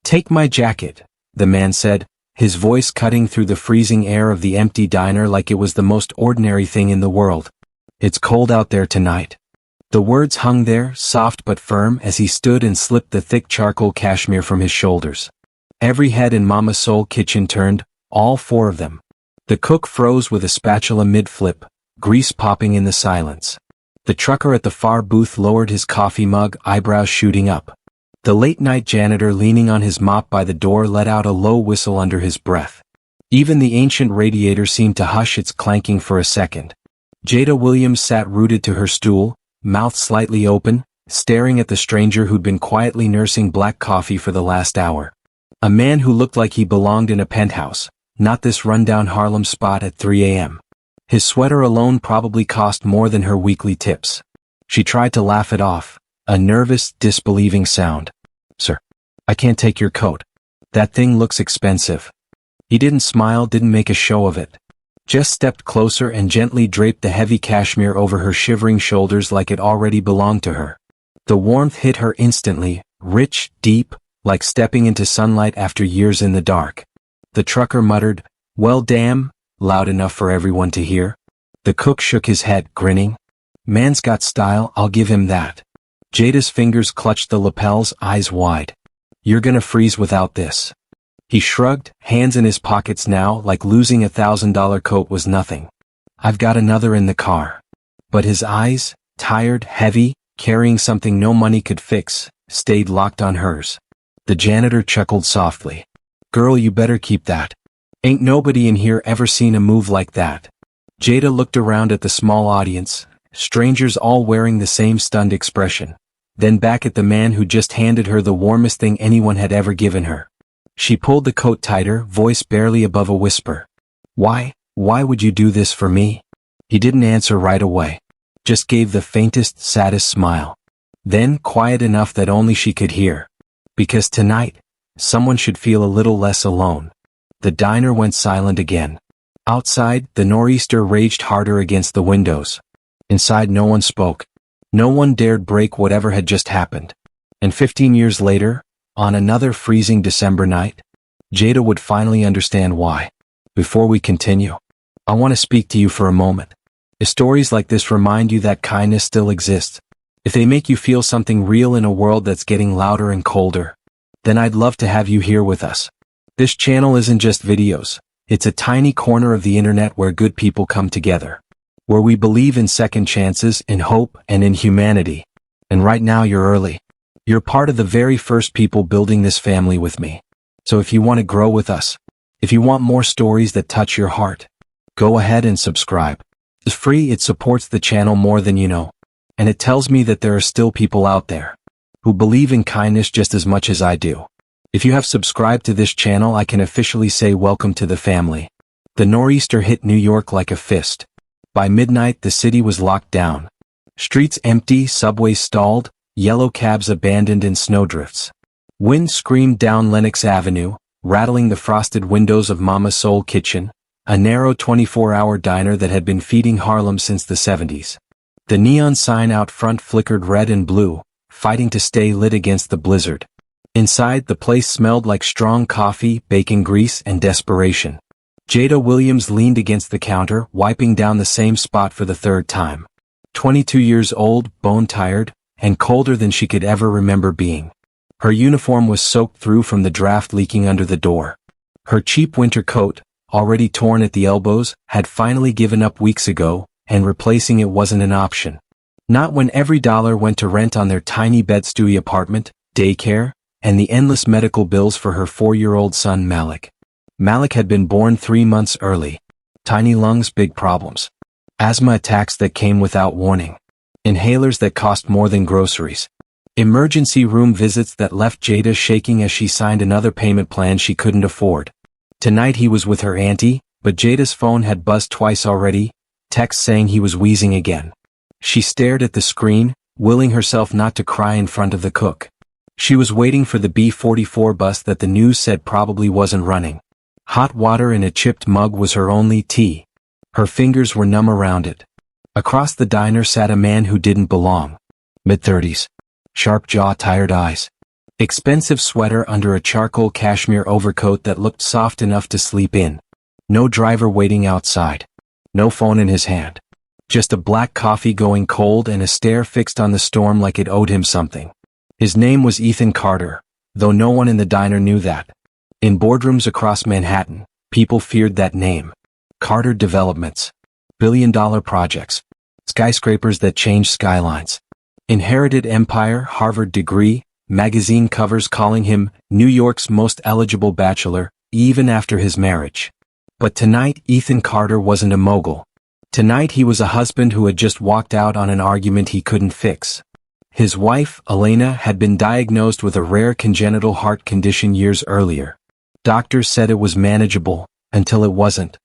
"Take my jacket," the man said, his voice cutting through the freezing air of the empty diner like it was the most ordinary thing in the world. "It's cold out there tonight." The words hung there, soft but firm, as he stood and slipped the thick charcoal cashmere from his shoulders. Every head in Mama Soul kitchen turned, all four of them. The cook froze with a spatula mid-flip, grease popping in the silence. The trucker at the far booth lowered his coffee mug, eyebrows shooting up. The late-night janitor leaning on his mop by the door let out a low whistle under his breath. Even the ancient radiator seemed to hush its clanking for a second. Jada Williams sat rooted to her stool, mouth slightly open, staring at the stranger who'd been quietly nursing black coffee for the last hour. A man who looked like he belonged in a penthouse, not this rundown Harlem spot at 3 a.m. His sweater alone probably cost more than her weekly tips. She tried to laugh it off, a nervous, disbelieving sound. "Sir, I can't take your coat. That thing looks expensive." He didn't smile, didn't make a show of it. Just stepped closer and gently draped the heavy cashmere over her shivering shoulders like it already belonged to her. The warmth hit her instantly, rich, deep, like stepping into sunlight after years in the dark. The trucker muttered, "Well damn," loud enough for everyone to hear. The cook shook his head, grinning. "Man's got style, I'll give him that." Jada's fingers clutched the lapels, eyes wide. "You're gonna freeze without this." He shrugged, hands in his pockets now, like losing a $1,000 coat was nothing. "I've got another in the car." But his eyes, tired, heavy, carrying something no money could fix, stayed locked on hers. The janitor chuckled softly. "Girl, you better keep that. Ain't nobody in here ever seen a move like that." Jada looked around at the small audience, strangers all wearing the same stunned expression, then back at the man who just handed her the warmest thing anyone had ever given her. She pulled the coat tighter, voice barely above a whisper. Why would you do this for me?" He didn't answer right away. Just gave the faintest, saddest smile. Then, quiet enough that only she could hear. "Because tonight, someone should feel a little less alone." The diner went silent again. Outside, the nor'easter raged harder against the windows. Inside, no one spoke. No one dared break whatever had just happened. And 15 years later, on another freezing December night, Jada would finally understand why. Before we continue, I want to speak to you for a moment. If stories like this remind you that kindness still exists, if they make you feel something real in a world that's getting louder and colder, then I'd love to have you here with us. This channel isn't just videos, it's a tiny corner of the internet where good people come together. Where we believe in second chances, in hope, and in humanity. And right now you're early. You're part of the very first people building this family with me. So if you want to grow with us, if you want more stories that touch your heart, go ahead and subscribe. It's free, it supports the channel more than you know. And it tells me that there are still people out there who believe in kindness just as much as I do. If you have subscribed to this channel, I can officially say welcome to the family. The nor'easter hit New York like a fist. By midnight, the city was locked down. Streets empty, subways stalled, yellow cabs abandoned in snowdrifts. Wind screamed down Lenox Avenue, rattling the frosted windows of Mama Soul Kitchen, a narrow 24-hour diner that had been feeding Harlem since the 70s. The neon sign out front flickered red and blue, fighting to stay lit against the blizzard. Inside, the place smelled like strong coffee, bacon grease, and desperation. Jada Williams leaned against the counter, wiping down the same spot for the third time. 22 years old, bone-tired, and colder than she could ever remember being. Her uniform was soaked through from the draft leaking under the door. Her cheap winter coat, already torn at the elbows, had finally given up weeks ago, and replacing it wasn't an option. Not when every dollar went to rent on their tiny bed-stewy apartment, daycare, and the endless medical bills for her 4-year-old son Malik. Malik had been born 3 months early. Tiny lungs, big problems. Asthma attacks that came without warning. Inhalers that cost more than groceries. Emergency room visits that left Jada shaking as she signed another payment plan she couldn't afford. Tonight he was with her auntie, but Jada's phone had buzzed twice already, text saying he was wheezing again. She stared at the screen, willing herself not to cry in front of the cook. She was waiting for the B-44 bus that the news said probably wasn't running. Hot water in a chipped mug was her only tea. Her fingers were numb around it. Across the diner sat a man who didn't belong. Mid-30s. Sharp jaw, tired eyes. Expensive sweater under a charcoal cashmere overcoat that looked soft enough to sleep in. No driver waiting outside. No phone in his hand. Just a black coffee going cold and a stare fixed on the storm like it owed him something. His name was Ethan Carter, though no one in the diner knew that. In boardrooms across Manhattan, people feared that name. Carter Developments. Billion-dollar projects. Skyscrapers that changed skylines. Inherited empire, Harvard degree, magazine covers calling him New York's most eligible bachelor, even after his marriage. But tonight Ethan Carter wasn't a mogul. Tonight he was a husband who had just walked out on an argument he couldn't fix. His wife, Elena, had been diagnosed with a rare congenital heart condition years earlier. Doctors said it was manageable, until it wasn't.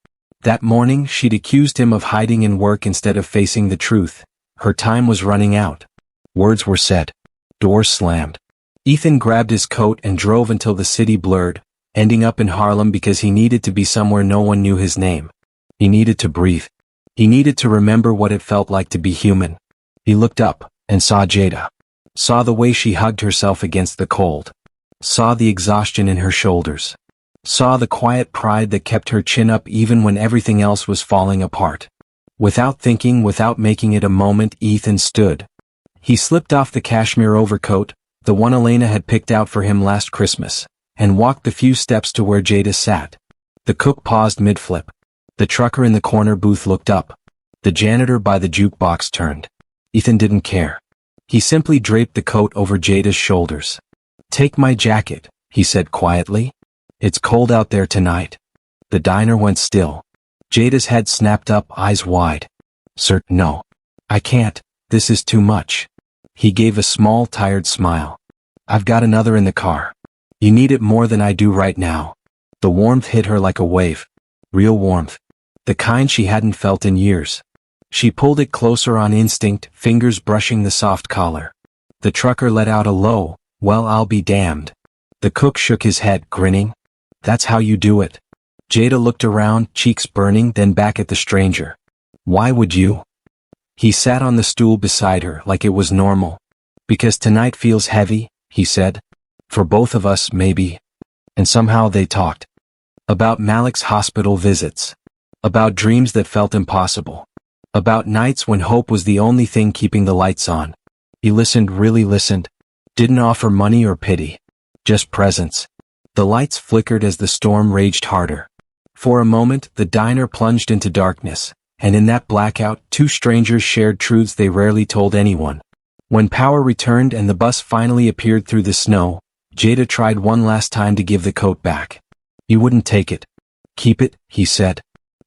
That morning she'd accused him of hiding in work instead of facing the truth. Her time was running out. Words were said. Doors slammed. Ethan grabbed his coat and drove until the city blurred, ending up in Harlem because he needed to be somewhere no one knew his name. He needed to breathe. He needed to remember what it felt like to be human. He looked up and saw Jada. Saw the way she hugged herself against the cold. Saw the exhaustion in her shoulders. Saw the quiet pride that kept her chin up even when everything else was falling apart. Without thinking, without making it a moment, Ethan stood. He slipped off the cashmere overcoat, the one Elena had picked out for him last Christmas, and walked the few steps to where Jada sat. The cook paused mid-flip. The trucker in the corner booth looked up. The janitor by the jukebox turned. Ethan didn't care. He simply draped the coat over Jada's shoulders. "Take my jacket," he said quietly. "It's cold out there tonight." The diner went still. Jada's head snapped up, eyes wide. "Sir, no. I can't. This is too much." He gave a small, tired smile. "I've got another in the car. You need it more than I do right now." The warmth hit her like a wave. Real warmth. The kind she hadn't felt in years. She pulled it closer on instinct, fingers brushing the soft collar. The trucker let out a low, "Well, I'll be damned." The cook shook his head, grinning. "That's how you do it." Jada looked around, cheeks burning, then back at the stranger. "Why would you?" He sat on the stool beside her like it was normal. "Because tonight feels heavy," he said. "For both of us, maybe." And somehow they talked. About Malik's hospital visits. About dreams that felt impossible. About nights when hope was the only thing keeping the lights on. He listened, really listened. Didn't offer money or pity. Just presence. The lights flickered as the storm raged harder. For a moment, the diner plunged into darkness, and in that blackout, two strangers shared truths they rarely told anyone. When power returned and the bus finally appeared through the snow, Jada tried one last time to give the coat back. He wouldn't take it. "Keep it," he said.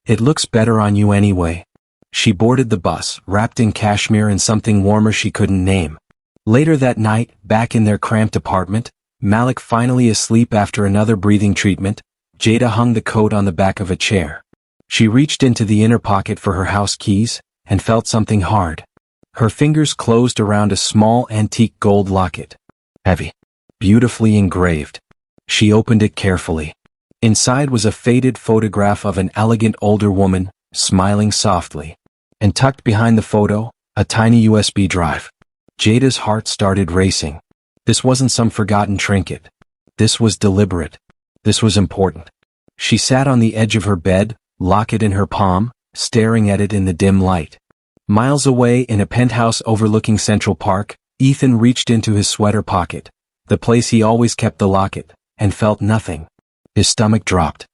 "It looks better on you anyway." She boarded the bus, wrapped in cashmere and something warmer she couldn't name. Later that night, back in their cramped apartment, Malik finally asleep after another breathing treatment, Jada hung the coat on the back of a chair. She reached into the inner pocket for her house keys, and felt something hard. Her fingers closed around a small antique gold locket. Heavy. Beautifully engraved. She opened it carefully. Inside was a faded photograph of an elegant older woman, smiling softly. And tucked behind the photo, a tiny USB drive. Jada's heart started racing. This wasn't some forgotten trinket. This was deliberate. This was important. She sat on the edge of her bed, locket in her palm, staring at it in the dim light. Miles away in a penthouse overlooking Central Park, Ethan reached into his sweater pocket, the place he always kept the locket, and felt nothing. His stomach dropped.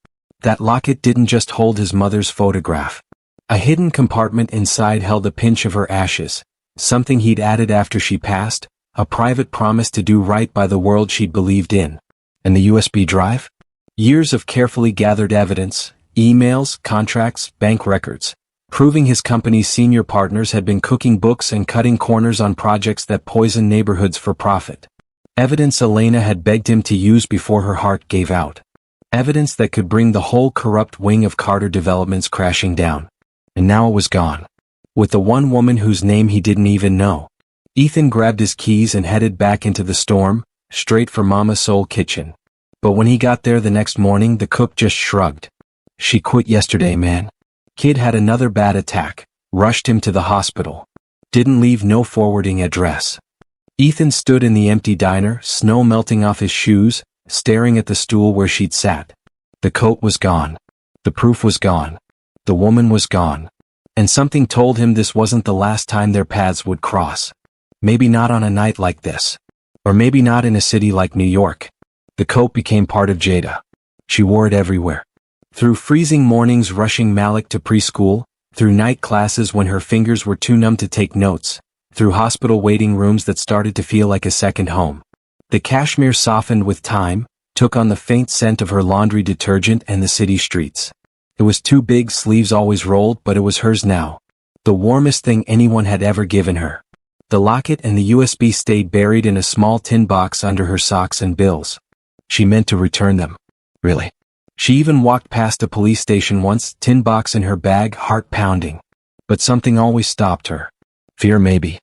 That locket didn't just hold his mother's photograph. A hidden compartment inside held a pinch of her ashes, something he'd added after she passed, a private promise to do right by the world she'd believed in. And the USB drive? Years of carefully gathered evidence, emails, contracts, bank records, proving his company's senior partners had been cooking books and cutting corners on projects that poisoned neighborhoods for profit. Evidence Elena had begged him to use before her heart gave out. Evidence that could bring the whole corrupt wing of Carter Developments crashing down. And now it was gone. With the one woman whose name he didn't even know. Ethan grabbed his keys and headed back into the storm, straight for Mama Soul Kitchen. But when he got there the next morning, the cook just shrugged. "She quit yesterday, man. Kid had another bad attack, rushed him to the hospital. Didn't leave no forwarding address." Ethan stood in the empty diner, snow melting off his shoes, staring at the stool where she'd sat. The coat was gone. The proof was gone. The woman was gone. And something told him this wasn't the last time their paths would cross. Maybe not on a night like this. Or maybe not in a city like New York. The coat became part of Jada. She wore it everywhere. Through freezing mornings rushing Malik to preschool, through night classes when her fingers were too numb to take notes, through hospital waiting rooms that started to feel like a second home. The cashmere softened with time, took on the faint scent of her laundry detergent and the city streets. It was too big, sleeves always rolled, but it was hers now. The warmest thing anyone had ever given her. The locket and the USB stayed buried in a small tin box under her socks and bills. She meant to return them. Really. She even walked past a police station once, tin box in her bag, heart pounding. But something always stopped her. Fear maybe.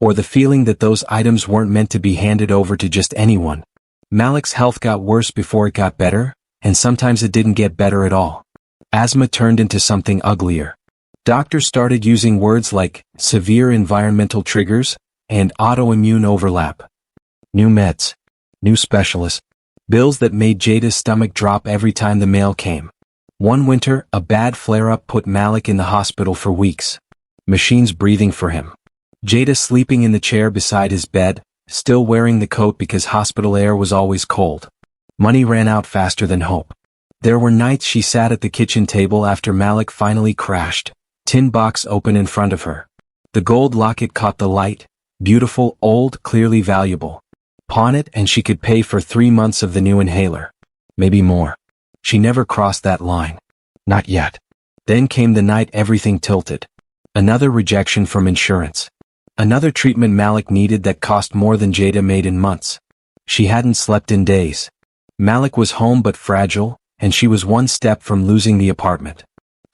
Or the feeling that those items weren't meant to be handed over to just anyone. Malik's health got worse before it got better, and sometimes it didn't get better at all. Asthma turned into something uglier. Doctors started using words like severe environmental triggers and autoimmune overlap. New meds. New specialists. Bills that made Jada's stomach drop every time the mail came. One winter, a bad flare-up put Malik in the hospital for weeks. Machines breathing for him. Jada sleeping in the chair beside his bed, still wearing the coat because hospital air was always cold. Money ran out faster than hope. There were nights she sat at the kitchen table after Malik finally crashed, tin box open in front of her. The gold locket caught the light, beautiful, old, clearly valuable. Pawn it and she could pay for 3 months of the new inhaler. Maybe more. She never crossed that line. Not yet. Then came the night everything tilted. Another rejection from insurance. Another treatment Malik needed that cost more than Jada made in months. She hadn't slept in days. Malik was home but fragile, and she was one step from losing the apartment.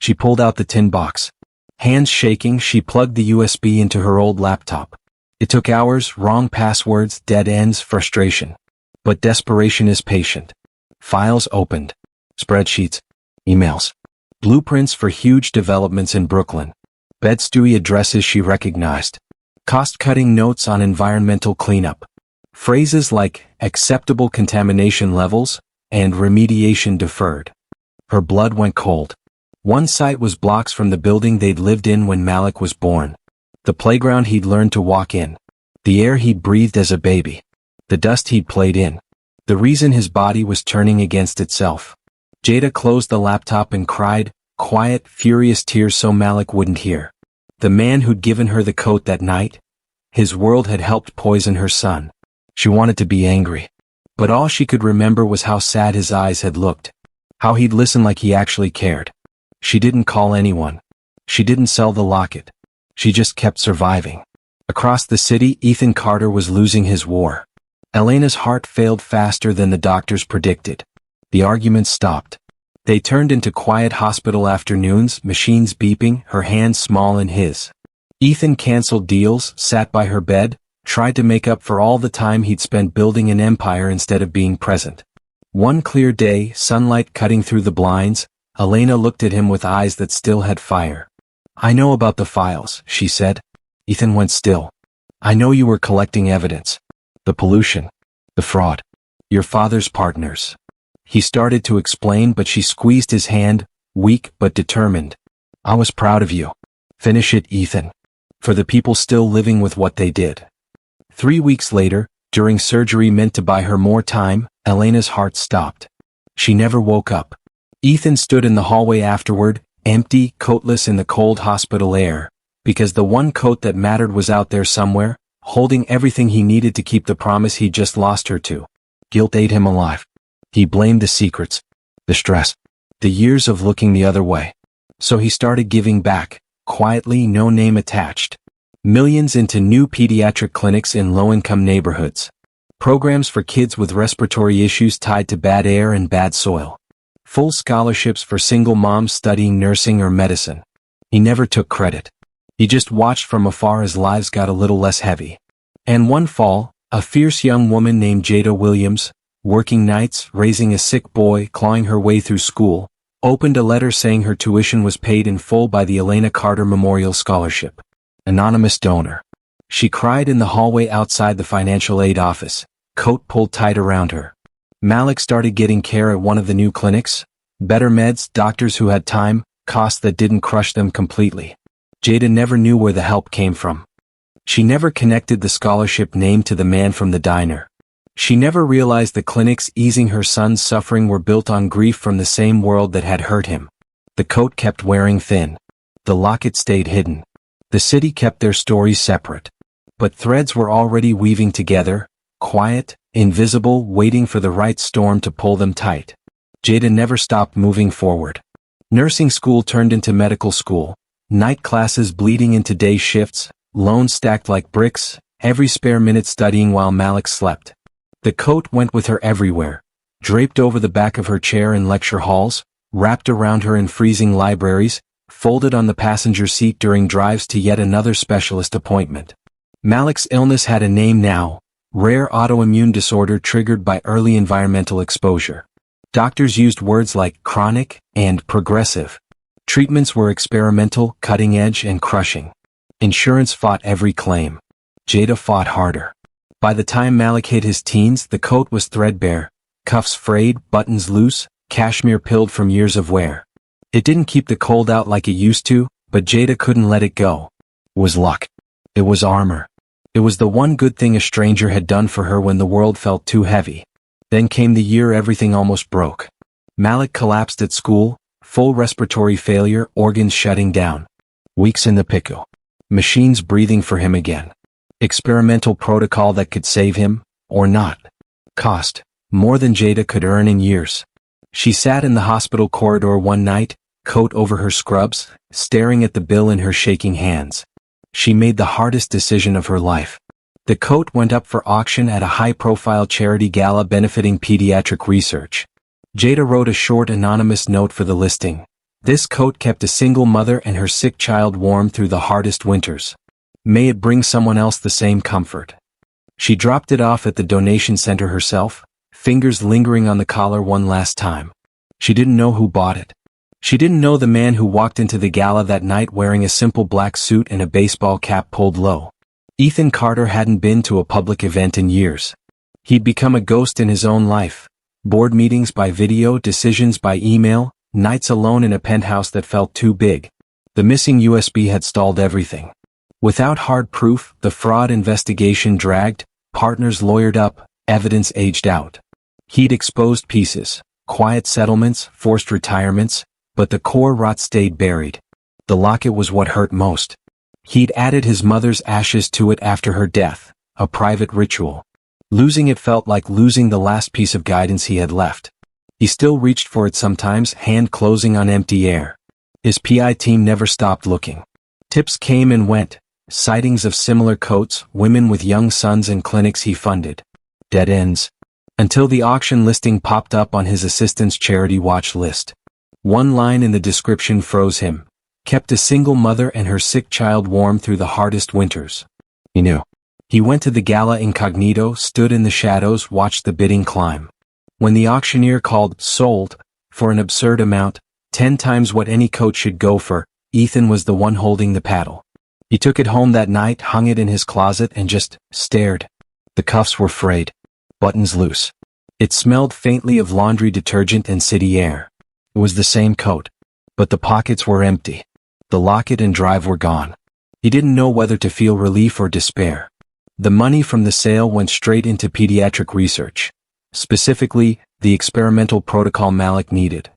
She pulled out the tin box. Hands shaking, she plugged the USB into her old laptop. It took hours, wrong passwords, dead ends, frustration. But desperation is patient. Files opened. Spreadsheets. Emails. Blueprints for huge developments in Brooklyn. Bed-Stuy addresses she recognized. Cost-cutting notes on environmental cleanup. Phrases like acceptable contamination levels and remediation deferred. Her blood went cold. One site was blocks from the building they'd lived in when Malik was born. The playground he'd learned to walk in. The air he'd breathed as a baby. The dust he'd played in. The reason his body was turning against itself. Jada closed the laptop and cried, quiet, furious tears so Malik wouldn't hear. The man who'd given her the coat that night, his world had helped poison her son. She wanted to be angry. But all she could remember was how sad his eyes had looked. How he'd listened like he actually cared. She didn't call anyone. She didn't sell the locket. She just kept surviving. Across the city, Ethan Carter was losing his war. Elena's heart failed faster than the doctors predicted. The arguments stopped. They turned into quiet hospital afternoons, machines beeping, her hands small in his. Ethan canceled deals, sat by her bed, tried to make up for all the time he'd spent building an empire instead of being present. One clear day, sunlight cutting through the blinds, Elena looked at him with eyes that still had fire. I know about the files, she said. Ethan went still. I know you were collecting evidence. The pollution. The fraud. Your father's partners. He started to explain, but she squeezed his hand, weak but determined. I was proud of you. Finish it, Ethan. For the people still living with what they did. 3 weeks later, during surgery meant to buy her more time, Elena's heart stopped. She never woke up. Ethan stood in the hallway afterward, empty, coatless in the cold hospital air, because the one coat that mattered was out there somewhere, holding everything he needed to keep the promise he'd just lost her to. Guilt ate him alive. He blamed the secrets, the stress, the years of looking the other way. So he started giving back, quietly, no name attached. Millions into new pediatric clinics in low-income neighborhoods. Programs for kids with respiratory issues tied to bad air and bad soil. Full scholarships for single moms studying nursing or medicine. He never took credit. He just watched from afar as lives got a little less heavy. And one fall, a fierce young woman named Jada Williams, working nights, raising a sick boy, clawing her way through school, opened a letter saying her tuition was paid in full by the Elena Carter Memorial Scholarship. Anonymous donor. She cried in the hallway outside the financial aid office, coat pulled tight around her. Malik started getting care at one of the new clinics. Better meds, doctors who had time, costs that didn't crush them completely. Jada never knew where the help came from. She never connected the scholarship name to the man from the diner. She never realized the clinics easing her son's suffering were built on grief from the same world that had hurt him. The coat kept wearing thin. The locket stayed hidden. The city kept their stories separate. But threads were already weaving together, quiet, invisible, waiting for the right storm to pull them tight. Jada never stopped moving forward. Nursing school turned into medical school. Night classes bleeding into day shifts, loans stacked like bricks, every spare minute studying while Malik slept. The coat went with her everywhere, draped over the back of her chair in lecture halls, wrapped around her in freezing libraries, folded on the passenger seat during drives to yet another specialist appointment. Malik's illness had a name now, rare autoimmune disorder triggered by early environmental exposure. Doctors used words like chronic and progressive. Treatments were experimental, cutting-edge, and crushing. Insurance fought every claim. Jada fought harder. By the time Malik hit his teens, the coat was threadbare, cuffs frayed, buttons loose, cashmere pilled from years of wear. It didn't keep the cold out like it used to, but Jada couldn't let it go. It was luck. It was armor. It was the one good thing a stranger had done for her when the world felt too heavy. Then came the year everything almost broke. Malik collapsed at school, full respiratory failure, organs shutting down. Weeks in the PICU. Machines breathing for him again. Experimental protocol that could save him, or not. Cost. More than Jada could earn in years. She sat in the hospital corridor one night, coat over her scrubs, staring at the bill in her shaking hands. She made the hardest decision of her life. The coat went up for auction at a high-profile charity gala benefiting pediatric research. Jada wrote a short anonymous note for the listing. This coat kept a single mother and her sick child warm through the hardest winters. May it bring someone else the same comfort. She dropped it off at the donation center herself, fingers lingering on the collar one last time. She didn't know who bought it. She didn't know the man who walked into the gala that night wearing a simple black suit and a baseball cap pulled low. Ethan Carter hadn't been to a public event in years. He'd become a ghost in his own life. Board meetings by video, decisions by email, nights alone in a penthouse that felt too big. The missing USB had stalled everything. Without hard proof, the fraud investigation dragged, partners lawyered up, evidence aged out. He'd exposed pieces, quiet settlements, forced retirements, but the core rot stayed buried. The locket was what hurt most. He'd added his mother's ashes to it after her death, a private ritual. Losing it felt like losing the last piece of guidance he had left. He still reached for it sometimes, hand closing on empty air. His PI team never stopped looking. Tips came and went, sightings of similar coats, women with young sons and clinics he funded. Dead ends. Until the auction listing popped up on his assistant's charity watch list. One line in the description froze him. Kept a single mother and her sick child warm through the hardest winters. He knew. He went to the gala incognito, stood in the shadows, watched the bidding climb. When the auctioneer called sold for an absurd amount, 10 times what any coat should go for, Ethan was the one holding the paddle. He took it home that night, hung it in his closet, and just stared. The cuffs were frayed. Buttons loose. It smelled faintly of laundry detergent and city air. It was the same coat. But the pockets were empty. The locket and drive were gone. He didn't know whether to feel relief or despair. The money from the sale went straight into pediatric research. Specifically, the experimental protocol Malik needed.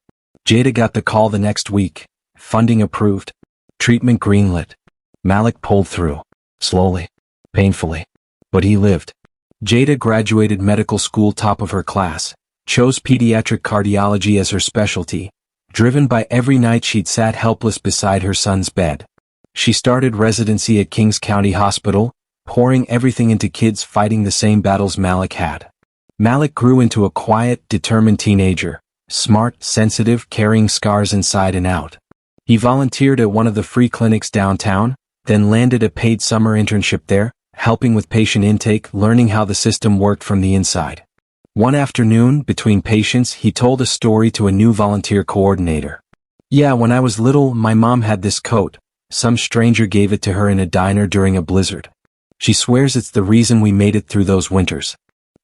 Jada got the call the next week. Funding approved. Treatment greenlit. Malik pulled through. Slowly. Painfully. But he lived. Jada graduated medical school top of her class. Chose pediatric cardiology as her specialty. Driven by every night she'd sat helpless beside her son's bed. She started residency at Kings County Hospital, pouring everything into kids fighting the same battles Malik had. Malik grew into a quiet, determined teenager, smart, sensitive, carrying scars inside and out. He volunteered at one of the free clinics downtown, then landed a paid summer internship there, helping with patient intake, learning how the system worked from the inside. One afternoon, between patients, he told a story to a new volunteer coordinator. Yeah, when I was little, my mom had this coat. Some stranger gave it to her in a diner during a blizzard. She swears it's the reason we made it through those winters.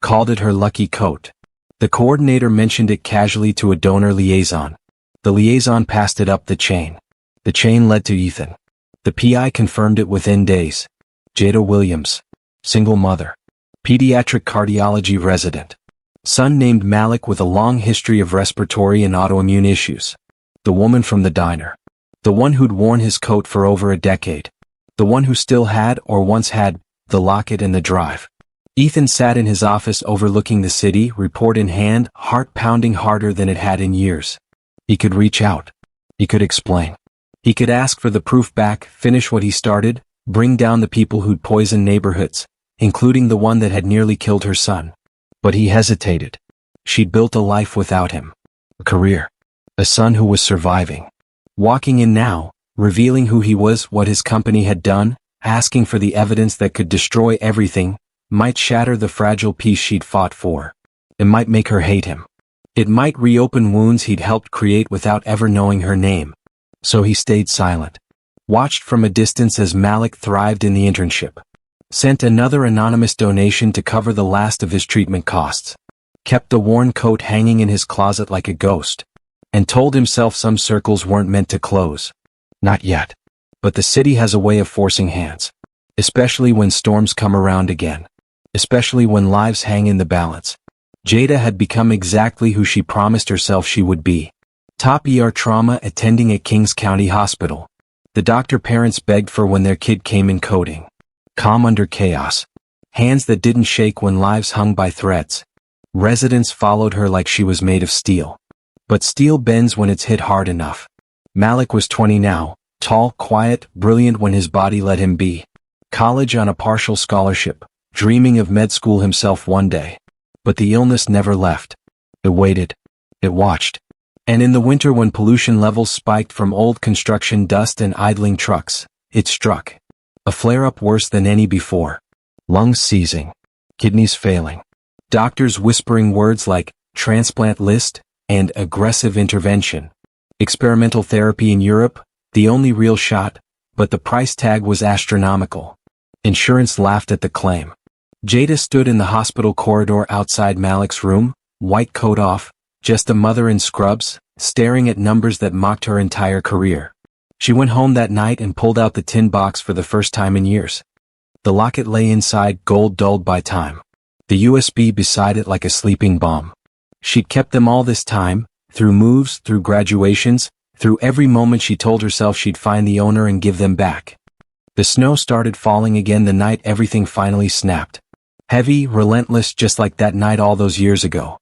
Called it her lucky coat. The coordinator mentioned it casually to a donor liaison. The liaison passed it up the chain. The chain led to Ethan. The PI confirmed it within days. Jada Williams. Single mother. Pediatric cardiology resident. Son named Malik with a long history of respiratory and autoimmune issues. The woman from the diner. The one who'd worn his coat for over a decade. The one who still had, or once had, the locket and the drive. Ethan sat in his office overlooking the city, report in hand, heart pounding harder than it had in years. He could reach out. He could explain. He could ask for the proof back, finish what he started, bring down the people who'd poisoned neighborhoods, including the one that had nearly killed her son. But he hesitated. She'd built a life without him. A career. A son who was surviving. Walking in now, revealing who he was, what his company had done, asking for the evidence that could destroy everything, might shatter the fragile peace she'd fought for. It might make her hate him. It might reopen wounds he'd helped create without ever knowing her name. So he stayed silent. Watched from a distance as Malik thrived in the internship. Sent another anonymous donation to cover the last of his treatment costs. Kept the worn coat hanging in his closet like a ghost. And told himself some circles weren't meant to close. Not yet. But the city has a way of forcing hands. Especially when storms come around again. Especially when lives hang in the balance. Jada had become exactly who she promised herself she would be. Top ER trauma attending at Kings County Hospital. The doctor parents begged for when their kid came in coding. Calm under chaos. Hands that didn't shake when lives hung by threads. Residents followed her like she was made of steel. But steel bends when it's hit hard enough. Malik was 20 now, tall, quiet, brilliant when his body let him be. College on a partial scholarship, dreaming of med school himself one day. But the illness never left. It waited. It watched. And in the winter when pollution levels spiked from old construction dust and idling trucks, it struck. A flare-up worse than any before. Lungs seizing. Kidneys failing. Doctors whispering words like, transplant list, and aggressive intervention. Experimental therapy in Europe, the only real shot, but the price tag was astronomical. Insurance laughed at the claim. Jada stood in the hospital corridor outside Malik's room, white coat off, just a mother in scrubs, staring at numbers that mocked her entire career. She went home that night and pulled out the tin box for the first time in years. The locket lay inside, gold dulled by time. The USB beside it like a sleeping bomb. She'd kept them all this time, through moves, through graduations, through every moment she told herself she'd find the owner and give them back. The snow started falling again the night everything finally snapped. Heavy, relentless, just like that night all those years ago.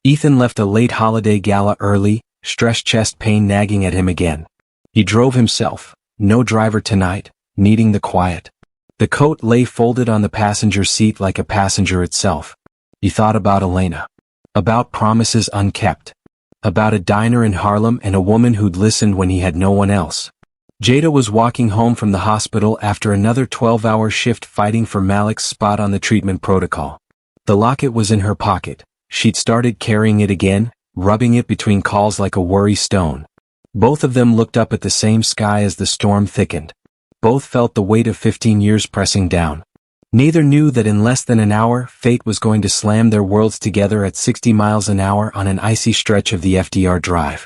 Ethan left a late holiday gala early, stress chest pain nagging at him again. He drove himself, no driver tonight, needing the quiet. The coat lay folded on the passenger seat like a passenger itself. He thought about Elena. About promises unkept. About a diner in Harlem and a woman who'd listened when he had no one else. Jada was walking home from the hospital after another 12-hour shift fighting for Malik's spot on the treatment protocol. The locket was in her pocket. She'd started carrying it again, rubbing it between calls like a worry stone. Both of them looked up at the same sky as the storm thickened. Both felt the weight of 15 years pressing down. Neither knew that in less than an hour, fate was going to slam their worlds together at 60 miles an hour on an icy stretch of the FDR Drive.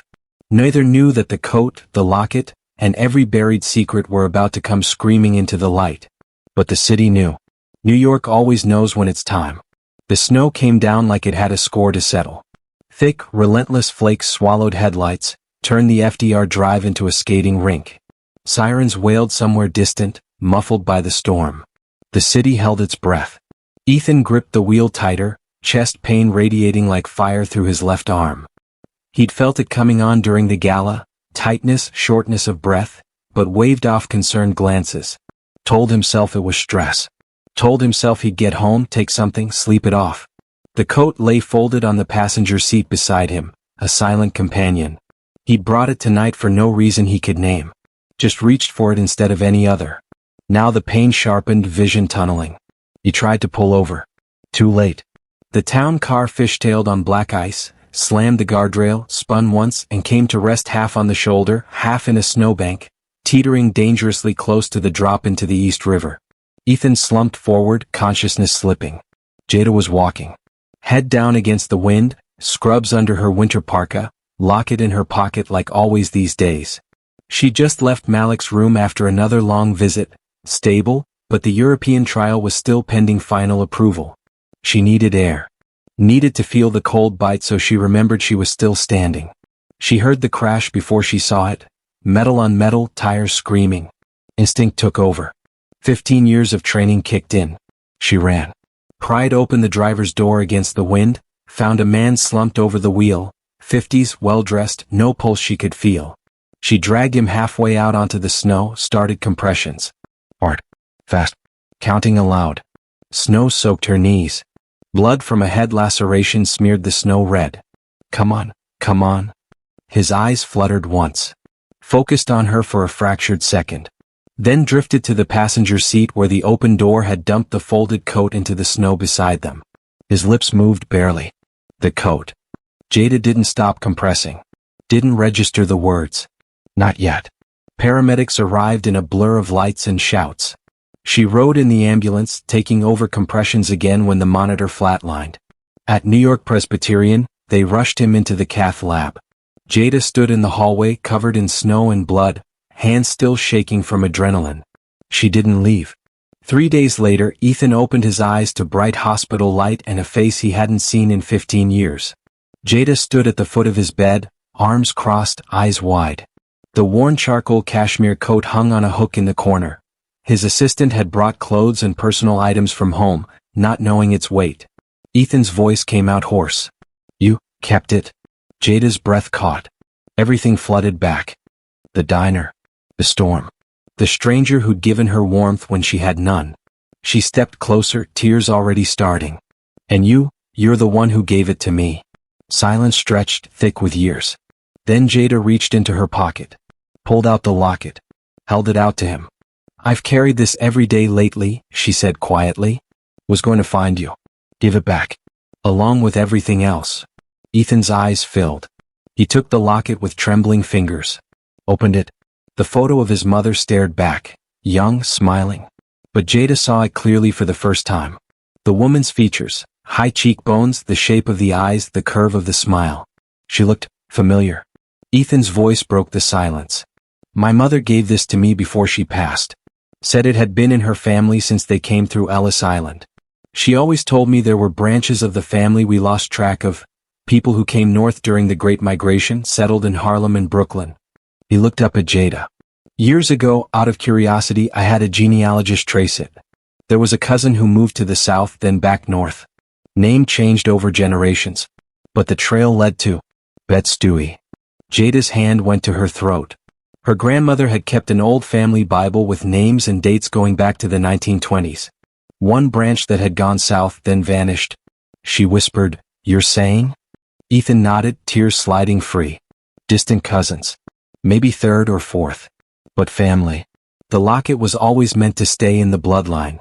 Neither knew that the coat, the locket, and every buried secret were about to come screaming into the light. But the city knew. New York always knows when it's time. The snow came down like it had a score to settle. Thick, relentless flakes swallowed headlights, turned the FDR Drive into a skating rink. Sirens wailed somewhere distant, muffled by the storm. The city held its breath. Ethan gripped the wheel tighter, chest pain radiating like fire through his left arm. He'd felt it coming on during the gala, tightness, shortness of breath, but waved off concerned glances. Told himself it was stress. Told himself he'd get home, take something, sleep it off. The coat lay folded on the passenger seat beside him, a silent companion. He'd brought it tonight for no reason he could name. Just reached for it instead of any other. Now the pain sharpened, vision tunneling. He tried to pull over. Too late. The town car fishtailed on black ice, slammed the guardrail, spun once, and came to rest half on the shoulder, half in a snowbank, teetering dangerously close to the drop into the East River. Ethan slumped forward, consciousness slipping. Jada was walking. Head down against the wind, scrubs under her winter parka, locket in her pocket like always these days. She just left Malik's room after another long visit, stable, but the European trial was still pending final approval. She needed air. Needed to feel the cold bite so she remembered she was still standing. She heard the crash before she saw it. Metal on metal, tires screaming. Instinct took over. 15 years of training kicked in. She ran. Pried open the driver's door against the wind, found a man slumped over the wheel, 50s, well-dressed, no pulse she could feel. She dragged him halfway out onto the snow, started compressions. Hard. Fast. Counting aloud. Snow soaked her knees. Blood from a head laceration smeared the snow red. Come on, come on. His eyes fluttered once. Focused on her for a fractured second. Then drifted to the passenger seat where the open door had dumped the folded coat into the snow beside them. His lips moved barely. The coat. Jada didn't stop compressing. Didn't register the words. Not yet. Paramedics arrived in a blur of lights and shouts. She rode in the ambulance, taking over compressions again when the monitor flatlined. At New York Presbyterian, they rushed him into the cath lab. Jada stood in the hallway covered in snow and blood, hands still shaking from adrenaline. She didn't leave. 3 days later, Ethan opened his eyes to bright hospital light and a face he hadn't seen in 15 years. Jada stood at the foot of his bed, arms crossed, eyes wide. The worn charcoal cashmere coat hung on a hook in the corner. His assistant had brought clothes and personal items from home, not knowing its weight. Ethan's voice came out hoarse. You kept it? Jada's breath caught. Everything flooded back. The diner. The storm. The stranger who'd given her warmth when she had none. She stepped closer, tears already starting. And you're the one who gave it to me. Silence stretched, thick with years. Then Jada reached into her pocket. Pulled out the locket. Held it out to him. I've carried this every day lately, she said quietly. Was going to find you. Give it back. Along with everything else. Ethan's eyes filled. He took the locket with trembling fingers. Opened it. The photo of his mother stared back, young, smiling. But Jada saw it clearly for the first time. The woman's features, high cheekbones, the shape of the eyes, the curve of the smile. She looked familiar. Ethan's voice broke the silence. My mother gave this to me before she passed. Said it had been in her family since they came through Ellis Island. She always told me there were branches of the family we lost track of, people who came north during the Great Migration, settled in Harlem and Brooklyn. He looked up at Jada. Years ago, out of curiosity, I had a genealogist trace it. There was a cousin who moved to the south, then back north. Name changed over generations. But the trail led to Bet-Stewie. Jada's hand went to her throat. Her grandmother had kept an old family Bible with names and dates going back to the 1920s. One branch that had gone south then vanished. She whispered, You're saying? Ethan nodded, tears sliding free. Distant cousins. Maybe third or fourth. But family. The locket was always meant to stay in the bloodline.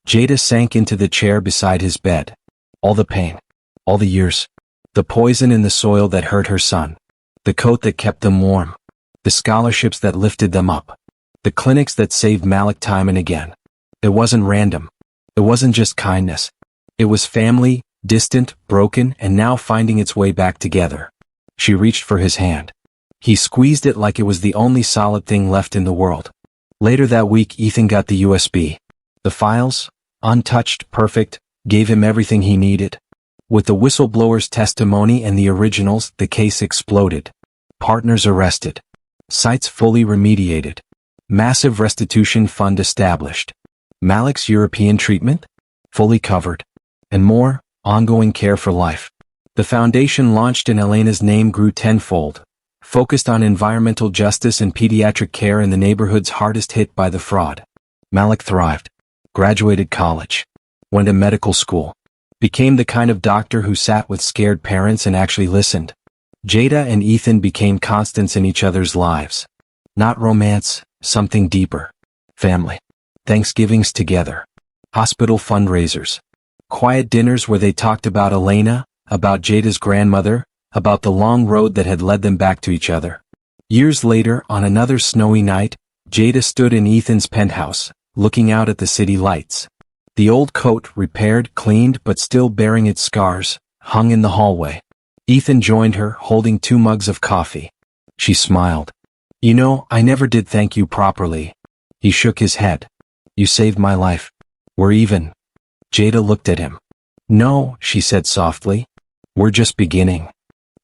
Jada sank into the chair beside his bed. All the pain. All the years. The poison in the soil that hurt her son. The coat that kept them warm. The scholarships that lifted them up. The clinics that saved Malik time and again. It wasn't random. It wasn't just kindness. It was family, distant, broken, and now finding its way back together. She reached for his hand. He squeezed it like it was the only solid thing left in the world. Later that week, Ethan got the USB. The files, untouched, perfect, gave him everything he needed. With the whistleblower's testimony and the originals, the case exploded. Partners arrested. Sites fully remediated. Massive restitution fund established. Malik's European treatment? Fully covered. And more, ongoing care for life. The foundation launched in Elena's name grew tenfold. Focused on environmental justice and pediatric care in the neighborhoods hardest hit by the fraud. Malik thrived. Graduated college. Went to medical school. Became the kind of doctor who sat with scared parents and actually listened. Jada and Ethan became constants in each other's lives. Not romance, something deeper. Family. Thanksgivings together. Hospital fundraisers. Quiet dinners where they talked about Elena, about Jada's grandmother, about the long road that had led them back to each other. Years later, on another snowy night, Jada stood in Ethan's penthouse, looking out at the city lights. The old coat, repaired, cleaned, but still bearing its scars, hung in the hallway. Ethan joined her, holding 2 mugs of coffee. She smiled. "You know, I never did thank you properly." He shook his head. "You saved my life. We're even." Jada looked at him. "No," she said softly. "We're just beginning."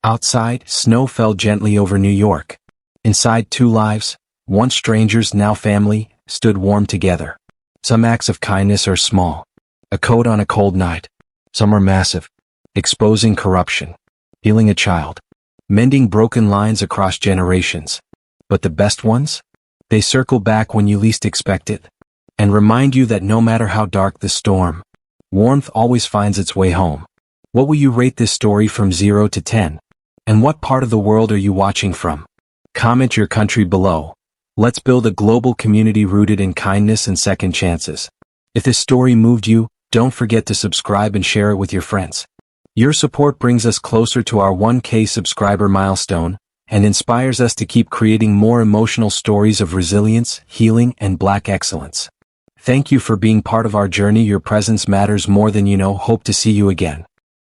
Outside, snow fell gently over New York. Inside, 2 lives, once strangers now family, stood warm together. Some acts of kindness are small. A coat on a cold night. Some are massive. Exposing corruption. Healing a child. Mending broken lines across generations. But the best ones? They circle back when you least expect it. And remind you that no matter how dark the storm, warmth always finds its way home. What will you rate this story from 0 to 10? And what part of the world are you watching from? Comment your country below. Let's build a global community rooted in kindness and second chances. If this story moved you, don't forget to subscribe and share it with your friends. Your support brings us closer to our 1K subscriber milestone and inspires us to keep creating more emotional stories of resilience, healing, and Black excellence. Thank you for being part of our journey. Your presence matters more than you know. Hope to see you again.